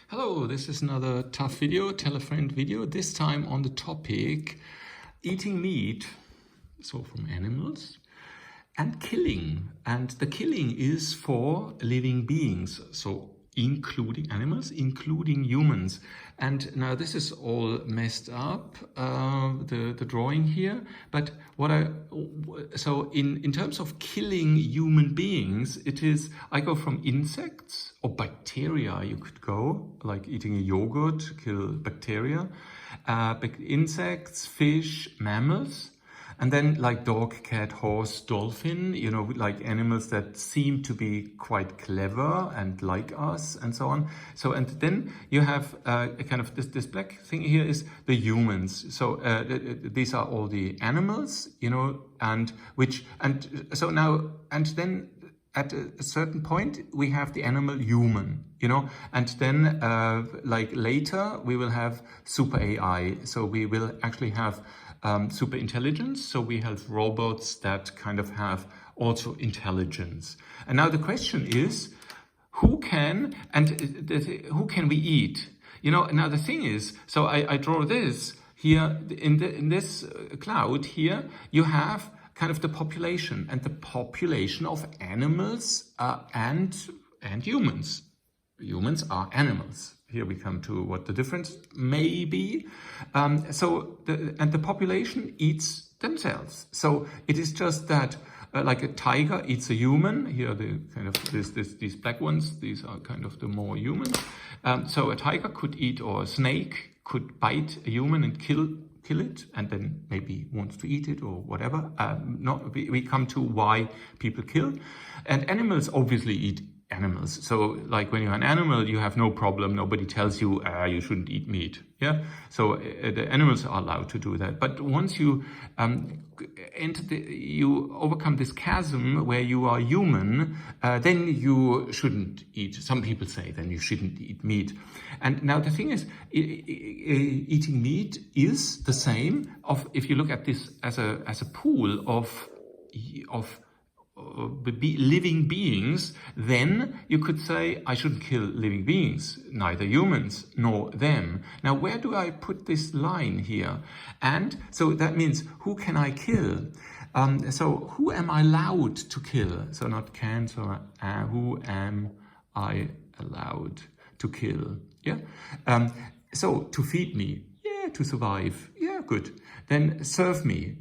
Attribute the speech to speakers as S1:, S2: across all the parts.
S1: Hello, this is another tough video, tell a friend video, this time on the topic eating meat, so from animals, and killing. And the killing is for living beings, so including animals, including humans. And now this is all messed up, the drawing here, but so in terms of killing human beings, I go from insects or bacteria. You could go, like eating a yogurt, kill bacteria, insects, fish, mammals. And then like dog, cat, horse, dolphin, like animals that seem to be quite clever and like us and so on. So, and then you have a kind of this black thing here is the humans. So these are all the animals, and then at a certain point, we have the animal human, and then like later we will have super AI. So we will actually have super intelligence. So we have robots that kind of have also intelligence. And now the question is, who can we eat? Now the thing is, so I draw this here in this cloud here, you have kind of the population, and the population of animals and humans. Humans are animals. Here we come to what the difference may be. The population eats themselves. So it is just that like a tiger eats a human. Here the kind of these black ones, these are kind of the more human. So a tiger could eat, or a snake could bite a human and kill it, and then maybe wants to eat it or whatever. We come to why people kill. And animals obviously eat animals. So like when you're an animal, you have no problem. Nobody tells you you shouldn't eat meat. Yeah. So the animals are allowed to do that. But once you you overcome this chasm where you are human, then you shouldn't eat. Some people say then you shouldn't eat meat. And now the thing is, eating meat is the same if you look at this as a pool of living beings, then you could say I shouldn't kill living beings, neither humans nor them. Now, where do I put this line here? And so that means, who can I kill? So who am I allowed to kill? So not can, so who am I allowed to kill? Yeah. So to feed me, yeah. To survive, yeah, good. Then serve me.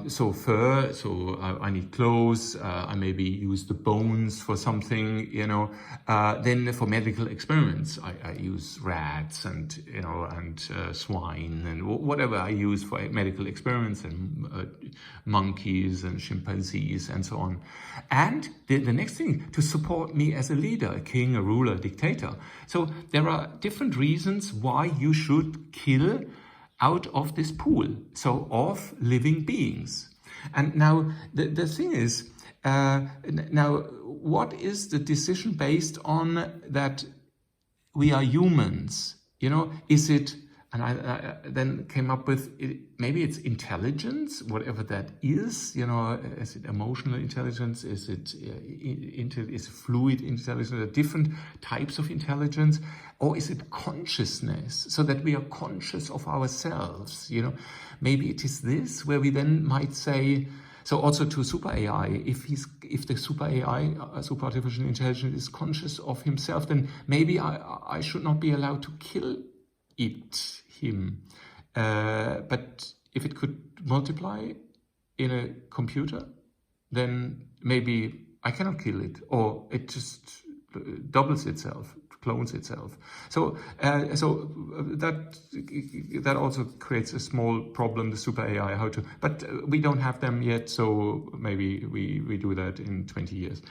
S1: So fur, so I need clothes, I maybe use the bones for something, then for medical experiments, I use rats and swine and whatever I use for medical experiments, and monkeys and chimpanzees and so on. And the next thing, to support me as a leader, a king, a ruler, a dictator. So there are different reasons why you should kill out of this pool, so of living beings. And now the thing is, now what is the decision based on that we are humans? Is it, and I then came up with maybe it's intelligence, whatever that is. Is it emotional intelligence? Is it is fluid intelligence? Are different types of intelligence, or is it consciousness? So that we are conscious of ourselves. Maybe it is this where we then might say. So also to super AI, if the super AI, super artificial intelligence, is conscious of himself, then maybe I should not be allowed to kill him. But if it could multiply in a computer, then maybe I cannot kill it, or it just doubles itself, clones itself. So that also creates a small problem, the super AI, but we don't have them yet, so maybe we do that in 20 years.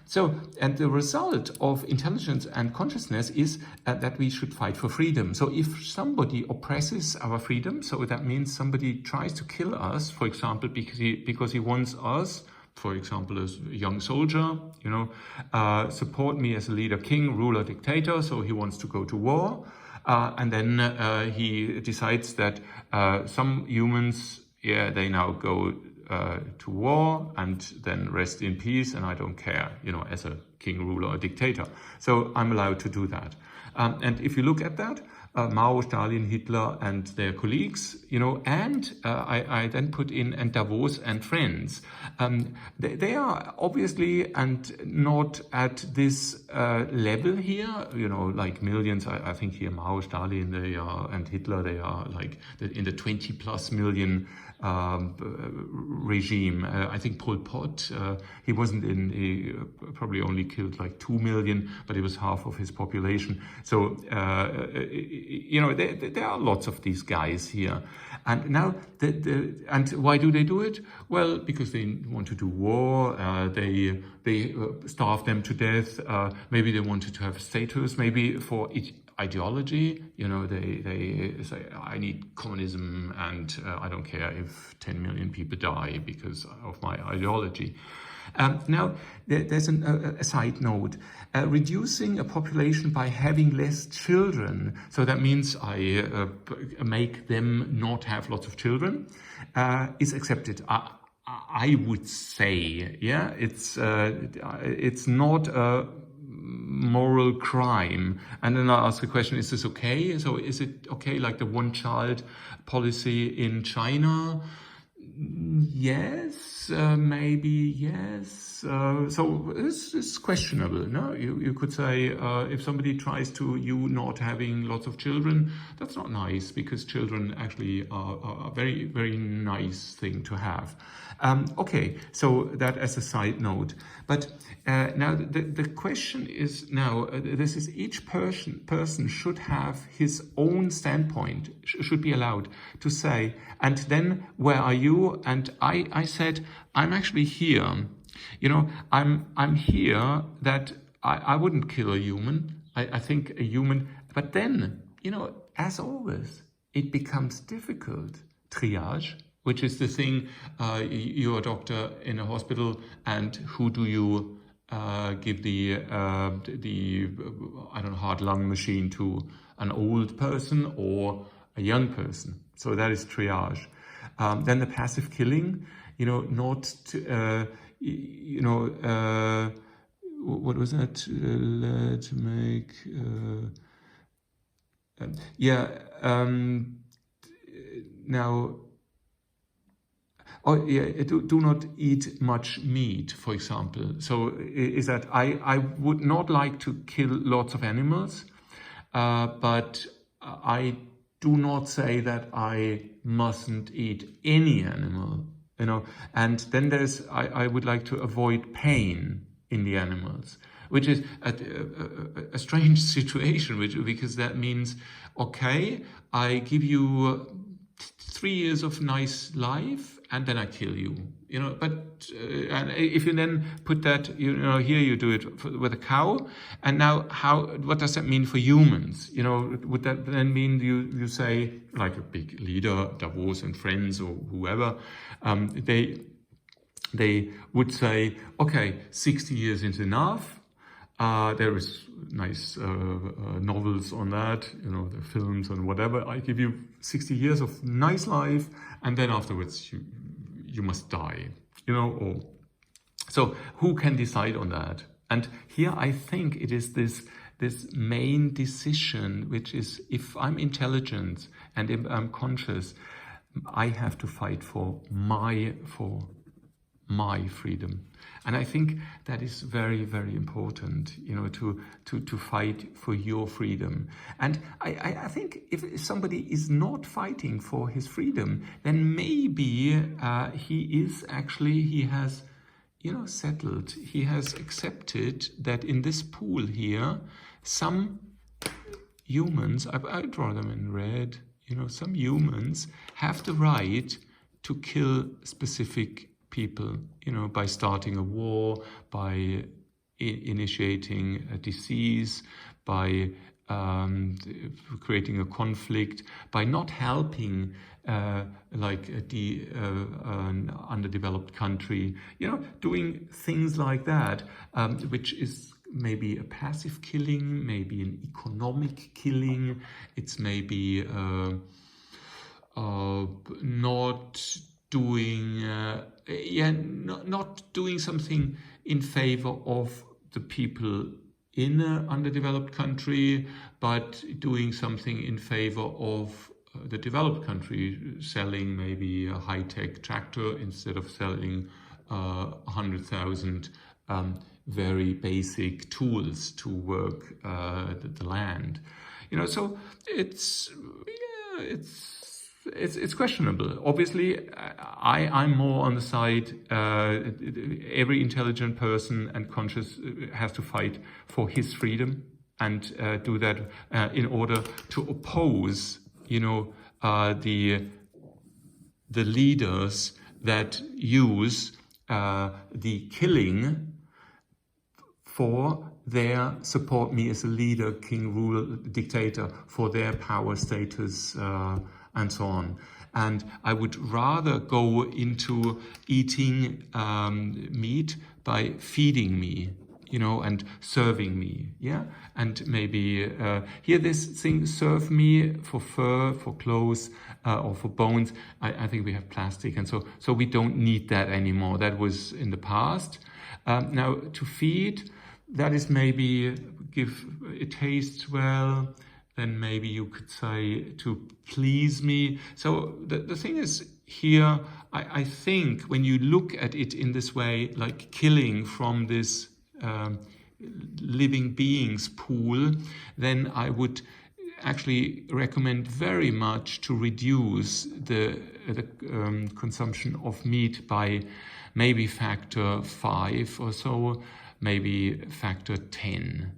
S1: So, and the result of intelligence and consciousness is that we should fight for freedom. So if somebody oppresses our freedom, so that means somebody tries to kill us, for example, because he wants us, for example, as a young soldier, support me as a leader, king, ruler, dictator, so he wants to go to war. And then he decides that some humans, they now go to war and then rest in peace, and I don't care, as a king, ruler, or dictator. So I'm allowed to do that. And if you look at that, Mao, Stalin, Hitler, and their colleagues, and I then put in and Davos and friends. They are obviously and not at this level here, like millions. I think here Mao, Stalin, they are, and Hitler, they are like in the 20+ million regime. I think Pol Pot, he wasn't he probably only killed like 2 million, but it was half of his population. So, there are lots of these guys here. And now, and why do they do it? Well, because they want to do war, they starve them to death, maybe they wanted to have status, maybe for ideology, they say, I need communism and I don't care if 10 million people die because of my ideology. Now, there's a side note. Reducing a population by having less children, so that means I make them not have lots of children, is accepted. I would say, yeah, it's not a moral crime. And then I ask the question, is this okay? So is it okay, like the one-child policy in China? Yes, maybe yes. So it's questionable. No, you could say if somebody tries to you not having lots of children, that's not nice, because children actually are a very, very nice thing to have. Okay, so that as a side note. But now the question is now, this is each person should have his own standpoint, should be allowed to say, and then where are you? And I said, I'm actually here. I'm here that I wouldn't kill a human. I think a human, but then, as always, it becomes difficult. Triage, which is the thing, you're a doctor in a hospital, and who do you give the heart lung machine to? An old person or a young person? So that is triage. Then the passive killing, not to, what was that? Let's make, now, do not eat much meat, for example. So is that I would not like to kill lots of animals, but I do not say that I mustn't eat any animal, and then I would like to avoid pain in the animals, which is a strange situation, because that means, okay, I give you 3 years of nice life, and then I kill you, but and if you then put that, here you do it with a cow, and now what does that mean for humans? Would that then mean you say, like a big leader, Davos and friends or whoever, they would say, okay, 60 years is enough. There is nice novels on that, the films and whatever. I give you 60 years of nice life, and then afterwards you must die, or so who can decide on that? And here I think it is this main decision, which is, if I'm intelligent and if I'm conscious, I have to fight for my freedom. And I think that is very, very important, to fight for your freedom. And I think if somebody is not fighting for his freedom, then maybe he has, settled. He has accepted that in this pool here, some humans, I draw them in red, some humans have the right to kill specific people, by starting a war, by initiating a disease, by creating a conflict, by not helping like an underdeveloped country, doing things like that, which is maybe a passive killing, maybe an economic killing. It's maybe not doing not doing something in favor of the people in an underdeveloped country, but doing something in favor of the developed country, selling maybe a high-tech tractor instead of selling 100,000 very basic tools to work the land. So it's questionable. Obviously, I'm more on the side, every intelligent person and conscious has to fight for his freedom and do that in order to oppose, the leaders that use the killing for their support me as a leader, king, ruler, dictator, for their power status, and so on. And I would rather go into eating meat by feeding me, and serving me, and maybe here this thing, serve me for fur, for clothes, or for bones. I think we have plastic, and so we don't need that anymore. That was in the past. Now to feed, that is maybe give it tastes well. Then maybe you could say to please me. So the thing is here, I think when you look at it in this way, like killing from this living beings pool, then I would actually recommend very much to reduce the consumption of meat by maybe factor 5 or so, maybe factor 10.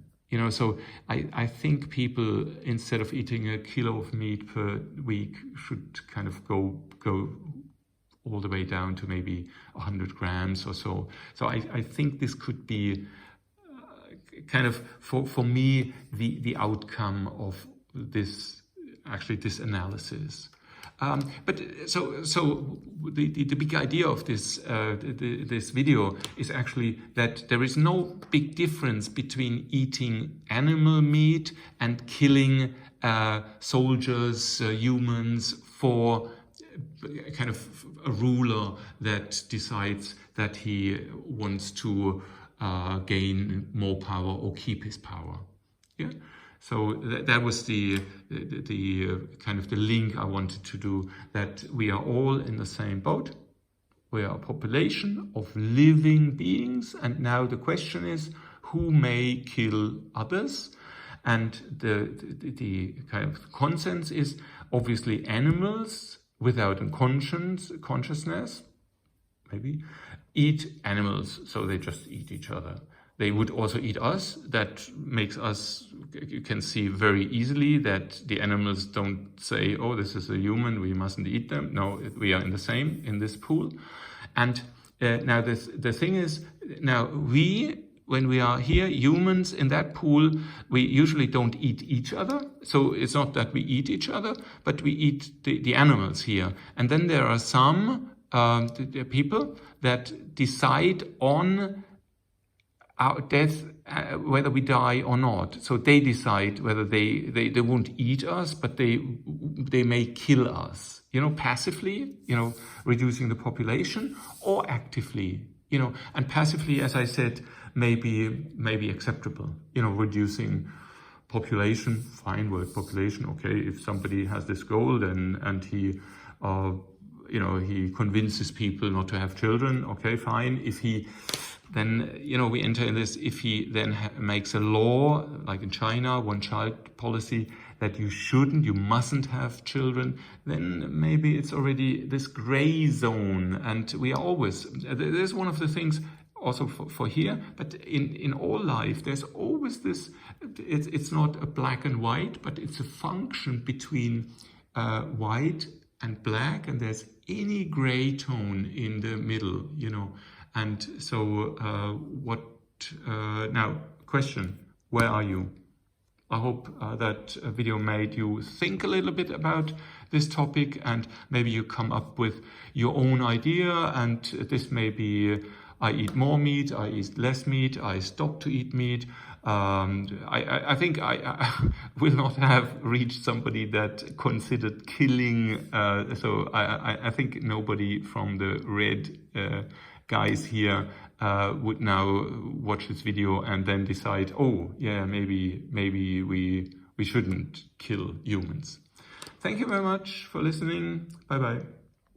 S1: So I think people, instead of eating a kilo of meat per week, should kind of go all the way down to maybe 100 grams or so. So I think this could be kind of, for me, the outcome of this analysis. But so the big idea of this this video is actually that there is no big difference between eating animal meat and killing soldiers, humans, for kind of a ruler that decides that he wants to gain more power or keep his power. Yeah. So that was the kind of the link I wanted to do, that we are all in the same boat. We are a population of living beings, and now the question is, who may kill others? And the kind of consensus is obviously animals without a consciousness, maybe, eat animals, so they just eat each other. They would also eat us. That makes us, you can see very easily that the animals don't say, oh, this is a human, we mustn't eat them. No, we are in this pool. And now the thing is, now when we are here, humans in that pool, we usually don't eat each other. So it's not that we eat each other, but we eat the animals here. And then there are some people that decide on our death, whether we die or not. So they decide whether they won't eat us, but they may kill us, passively, reducing the population, or actively, and passively, as I said, maybe acceptable, reducing population, fine word population, okay, if somebody has this goal, then, and he convinces people not to have children, okay, fine. If he then, we enter in this, if he then makes a law, like in China, one-child policy, that you mustn't have children, then maybe it's already this gray zone. And we are always, there's one of the things also for here, but in all life, there's always this, it's not a black and white, but it's a function between white and black, and there's any gray tone in the middle, And so now, question, where are you? I hope that video made you think a little bit about this topic, and maybe you come up with your own idea, and this may be, I eat more meat, I eat less meat, I stop to eat meat. I think I will not have reached somebody that considered killing, so I think nobody from the red guys here would now watch this video and then decide, oh yeah, maybe we shouldn't kill humans. Thank you very much for listening. Bye bye.